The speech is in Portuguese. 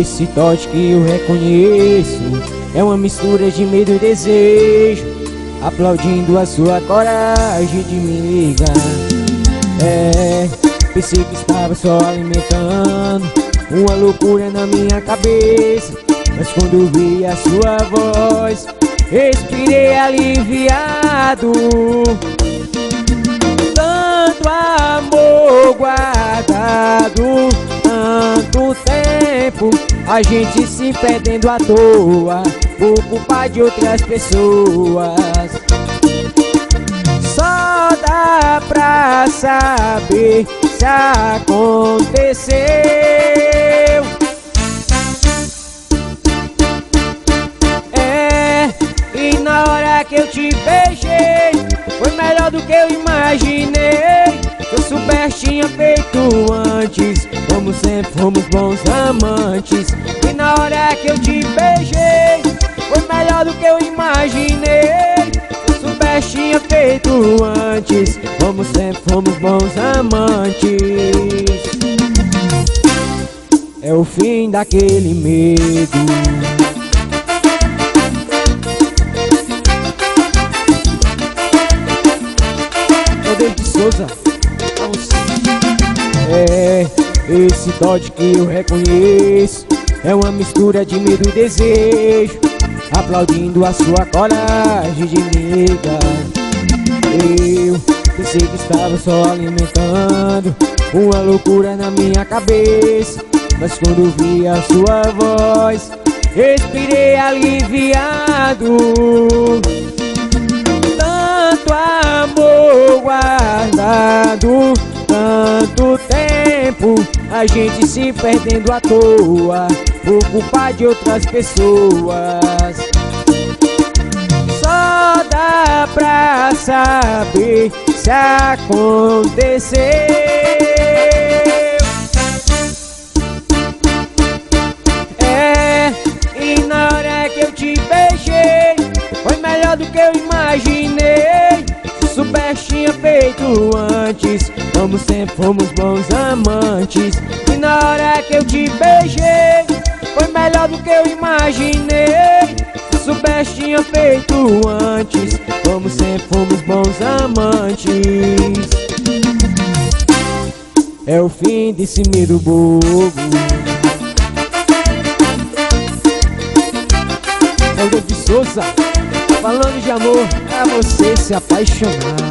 Esse toque que eu reconheço é uma mistura de medo e desejo, aplaudindo a sua coragem de me ligar. Pensei que estava só alimentando uma loucura na minha cabeça, mas quando vi a sua voz, respirei aliviado. Tanto amor guardado, tanto tempo, a gente se perdendo à toa por culpa de outras pessoas. Só dá pra saber se aconteceu. E na hora que eu te beijei, foi melhor do que eu imaginei. Se eu soubesse tinha feito antes, como sempre fomos bons amantes. E na hora que eu te beijei, foi melhor do que eu imaginei. Se eu soubesse tinha feito antes, como sempre fomos bons amantes. É o fim daquele medo. David Souza, esse toque que eu reconheço é uma mistura de medo e desejo, aplaudindo a sua coragem de me ligar. Eu pensei que estava só alimentando uma loucura na minha cabeça, mas quando vi a sua voz, respirei aliviado. Tanto amor guardado, tanto tempo, a gente se perdendo à toa por culpa de outras pessoas. Só dá pra saber se aconteceu. E na hora que eu te beijei, foi melhor do que eu imaginei. Se soubesse tinha feito antes, como sempre fomos bons amantes. E na hora que eu te beijei, foi melhor do que eu imaginei. Se soubesse tinha feito antes, como sempre fomos bons amantes. É o fim desse medo bobo. É o David Souza, falando de amor, é você se apaixonar.